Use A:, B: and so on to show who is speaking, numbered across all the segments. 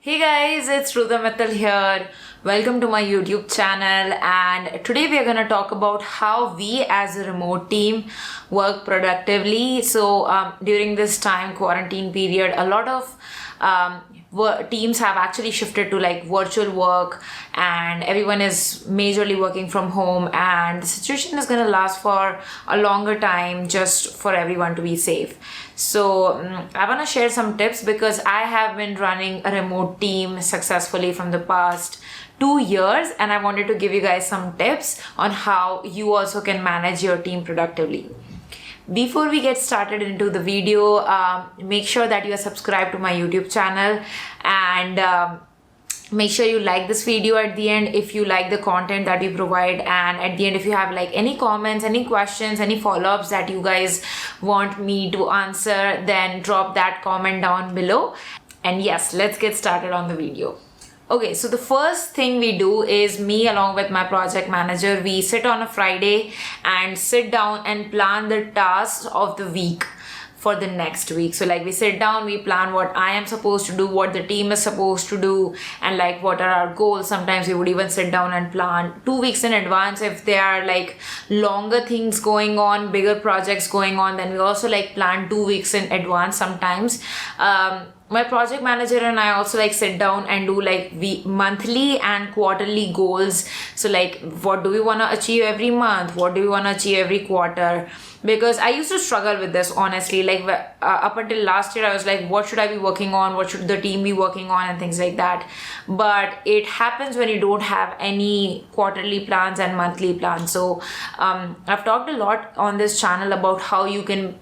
A: Hey guys, it's Rudha Mittal here. Welcome to my YouTube channel, and today we are going to talk about how we as a remote team work productively. So during this time quarantine period, a lot of teams have actually shifted to like virtual work, and everyone is majorly working from home, and the situation is going to last for a longer time just for everyone to be safe. So I want to share some tips because I have been running a remote team successfully from the past 2 years, and I wanted to give you guys some tips on how you also can manage your team productively. Before we get started into the video, make sure that you are subscribed to my YouTube channel, and make sure you like this video at the end if you like the content that we provide, and at the end if you have like any comments, any questions, any follow-ups that you guys want me to answer, then drop that comment down below. And yes, let's get started on the video. Okay, so the first thing we do is, me along with my project manager, we sit on a Friday and sit down and plan the tasks of the week for the next week. So like we sit down, we plan what I am supposed to do, what the team is supposed to do, and like what are our goals. Sometimes we would even sit down and plan 2 weeks in advance. If there are like longer things going on, bigger projects going on, then we also like plan 2 weeks in advance sometimes. My project manager and I also like sit down and do like monthly and quarterly goals. So like what do we want to achieve every month, what do we want to achieve every quarter, because I used to struggle with this honestly. Like up until last year I was like, what should I be working on, what should the team be working on, and things like that. But it happens when you don't have any quarterly plans and monthly plans. So I've talked a lot on this channel about how you can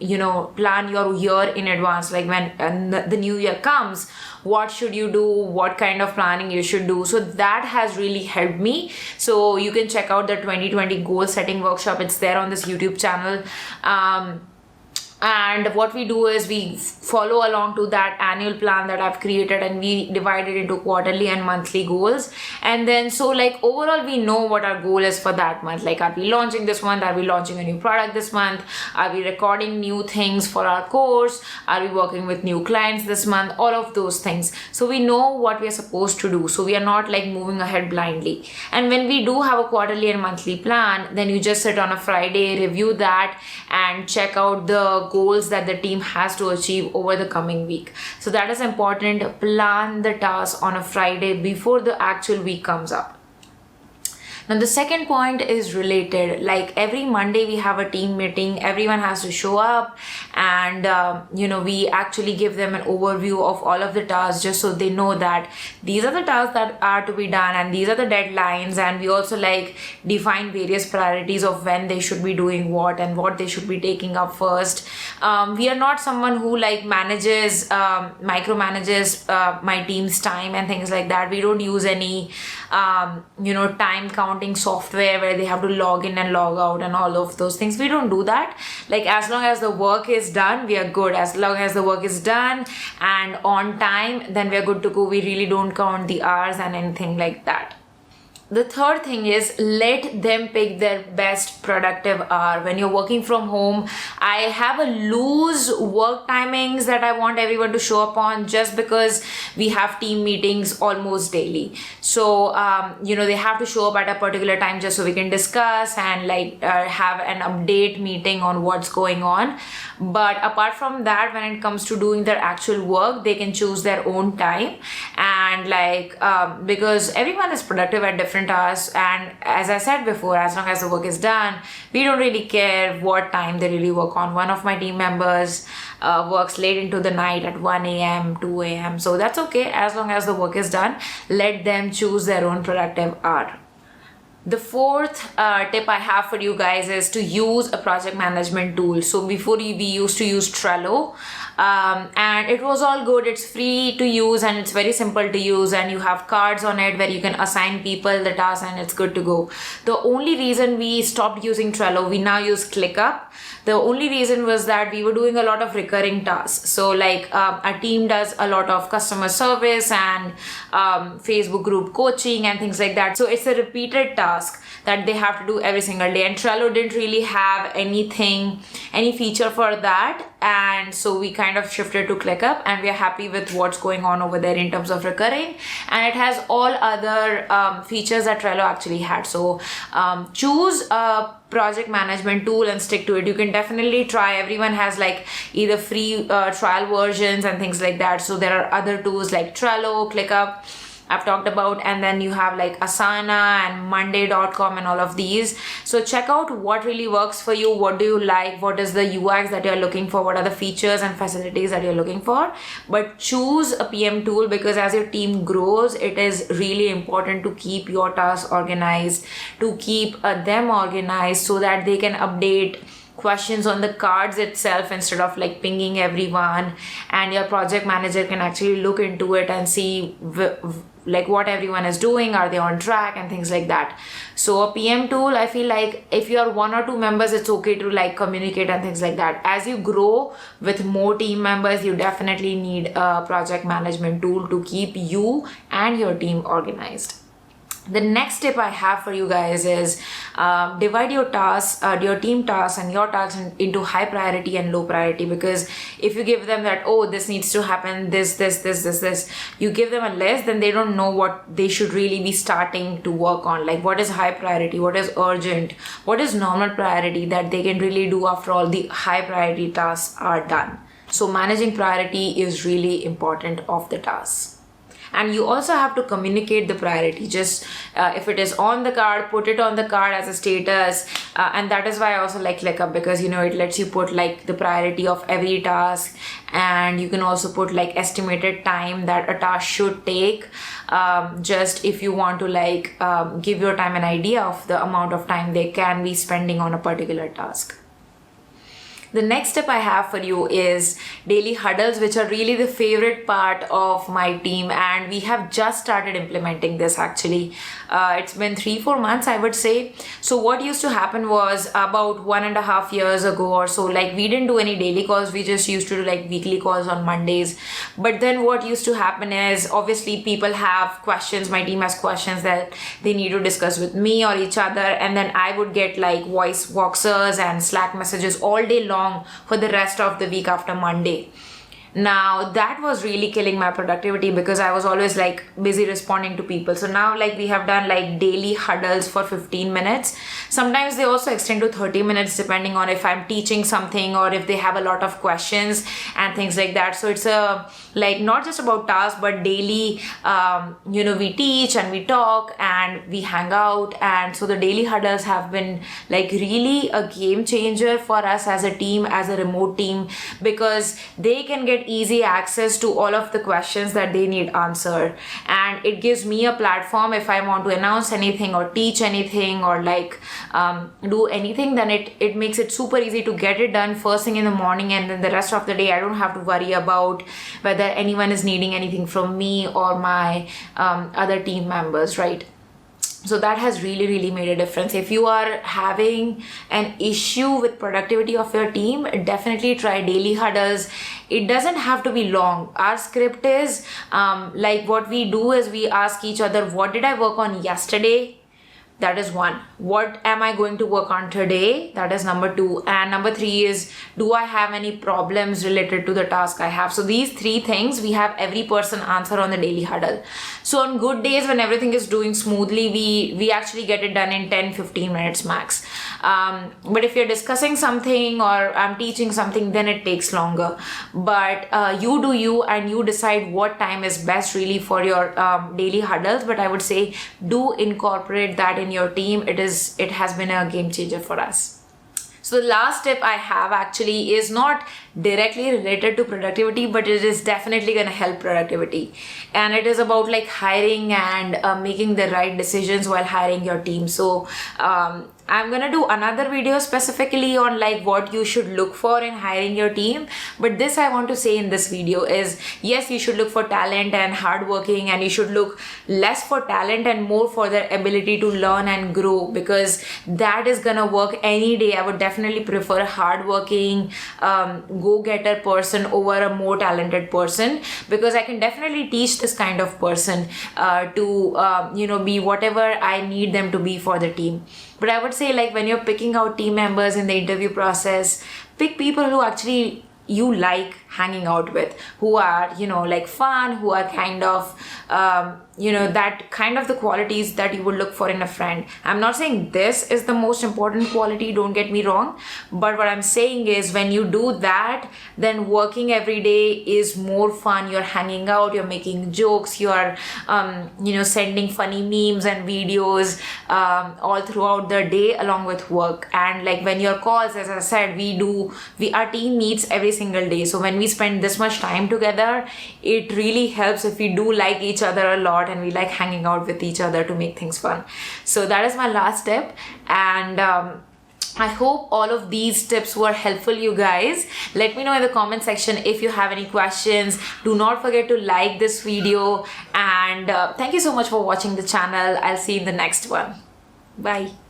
A: plan your year in advance. Like when the new year comes, what should you do, what kind of planning you should do. So that has really helped me. So you can check out the 2020 goal setting workshop. It's there on this YouTube channel. And what we do is we follow along to that annual plan that I've created, and we divide it into quarterly and monthly goals. And then so like overall we know what our goal is for that month. Like, are we launching this month? Are we launching a new product this month? Are we recording new things for our course? Are we working with new clients this month? All of those things. So we know what we are supposed to do. So we are not like moving ahead blindly. And when we do have a quarterly and monthly plan, then you just sit on a Friday, review that, and check out the goals that the team has to achieve over the coming week. So that is important. Plan the task on a Friday before the actual week comes up. Now the second point is related. Like every Monday we have a team meeting. Everyone has to show up, and we actually give them an overview of all of the tasks, just so they know that these are the tasks that are to be done and these are the deadlines. And we also like define various priorities of when they should be doing what and what they should be taking up first. We are not someone who like micromanages my team's time and things like that. We don't use any time counting software where they have to log in and log out and all of those things. We don't do that. Like as long as the work is done, we are good. As long as the work is done and on time, then we are good to go. We really don't count the hours and anything like that. The third thing is, let them pick their best productive hour. When you're working from home, I have a loose work timings that I want everyone to show up on, just because we have team meetings almost daily. So, they have to show up at a particular time just so we can discuss and have an update meeting on what's going on. But apart from that, when it comes to doing their actual work, they can choose their own time. And because everyone is productive at different hours, and as I said before, as long as the work is done, we don't really care what time they really work on. One of my team members works late into the night at 1 a.m., 2 a.m. So that's okay. As long as the work is done, let them choose their own productive hour. The fourth tip I have for you guys is to use a project management tool. So before we used to use Trello, and it was all good. It's free to use and it's very simple to use, and you have cards on it where you can assign people the task, and it's good to go. The only reason we stopped using Trello, we now use ClickUp. The only reason was that we were doing a lot of recurring tasks. So our team does a lot of customer service and Facebook group coaching and things like that. So it's a repeated task that they have to do every single day, and Trello didn't really have any feature for that. and so we kind of shifted to ClickUp, and we are happy with what's going on over there in terms of recurring, and it has all other features that Trello actually had. So choose a project management tool and stick to it. You can definitely try. Everyone has like either free trial versions and things like that. So there are other tools like Trello, ClickUp, I've talked about, and then you have like Asana and Monday.com and all of these. So check out what really works for you. What do you like? What is the UX that you're looking for? What are the features and facilities that you're looking for? But choose a PM tool, because as your team grows, it is really important to keep your tasks organized, to keep them organized so that they can update questions on the cards itself instead of like pinging everyone, and your project manager can actually look into it and see like what everyone is doing, are they on track, and things like that. So a PM tool, I feel like if you are 1 or 2 members, it's okay to like communicate and things like that. As you grow with more team members, you definitely need a project management tool to keep you and your team organized. The next tip I have for you guys is divide your tasks, your team tasks and your tasks into high priority and low priority. Because if you give them that, oh, this needs to happen, this, you give them a list, then they don't know what they should really be starting to work on. Like what is high priority, what is urgent, what is normal priority that they can really do after all the high priority tasks are done. So managing priority is really important of the tasks. And you also have to communicate the priority. Just if it is on the card, put it on the card as a status. And that is why I also like ClickUp, because you know it lets you put like the priority of every task, and you can also put like estimated time that a task should take. Just if you want to like give your time an idea of the amount of time they can be spending on a particular task. The next step I have for you is daily huddles, which are really the favorite part of my team, and we have just started implementing this actually. It's been 3-4 months, I would say. So what used to happen was about 1.5 years ago or so, like we didn't do any daily calls, we just used to do like weekly calls on Mondays. But then what used to happen is obviously people have questions, my team has questions that they need to discuss with me or each other, and then I would get like voice boxers and Slack messages all day long for the rest of the week after Monday. Now that was really killing my productivity because I was always like busy responding to people. So now like we have done like daily huddles for 15 minutes. Sometimes they also extend to 30 minutes depending on if I'm teaching something or if they have a lot of questions and things like that. So it's a like not just about tasks but daily, we teach and we talk and we hang out. And so the daily huddles have been like really a game changer for us as a team, as a remote team, because they can get easy access to all of the questions that they need answered, and it gives me a platform if I want to announce anything or teach anything or like do anything, then it makes it super easy to get it done first thing in the morning, and then the rest of the day I don't have to worry about whether anyone is needing anything from me or my other team members, right? So that has really, really made a difference. If you are having an issue with productivity of your team, definitely try daily huddles. It doesn't have to be long. Our script is like what we do is we ask each other, what did I work on yesterday? That is 1. What am I going to work on today? That is number 2. And number 3 is, do I have any problems related to the task I have? So these 3 things we have every person answer on the daily huddle. So on good days when everything is doing smoothly, we actually get it done in 10-15 minutes max. But if you're discussing something or I'm teaching something, then it takes longer. But you do you, and you decide what time is best really for your daily huddles. But I would say do incorporate that in your team. It has been a game changer for us. So the last tip I have actually is not directly related to productivity, but it is definitely going to help productivity. And it is about like hiring and making the right decisions while hiring your team. So I'm going to do another video specifically on like what you should look for in hiring your team. But this I want to say in this video is, yes, you should look for talent and hardworking, and you should look less for talent and more for their ability to learn and grow, because that is going to work any day. I would definitely prefer a hardworking, go-getter person over a more talented person, because I can definitely teach this kind of person to be whatever I need them to be for the team. But I would say like when you're picking out team members in the interview process, pick people who actually you like hanging out with, who are, you know, like fun, who are kind of, you know, that kind of the qualities that you would look for in a friend. I'm not saying this is the most important quality, don't get me wrong, but what I'm saying is when you do that, then working every day is more fun. You're hanging out, you're making jokes, you're you know, sending funny memes and videos all throughout the day along with work. And like when your calls, as I said, our team meets every single day, so when we spend this much time together, it really helps if we do like each other a lot and we like hanging out with each other to make things fun. So that is my last tip, and I hope all of these tips were helpful, you guys. Let me know in the comment section if you have any questions. Do not forget to like this video, and thank you so much for watching the channel. I'll see you in the next one. Bye.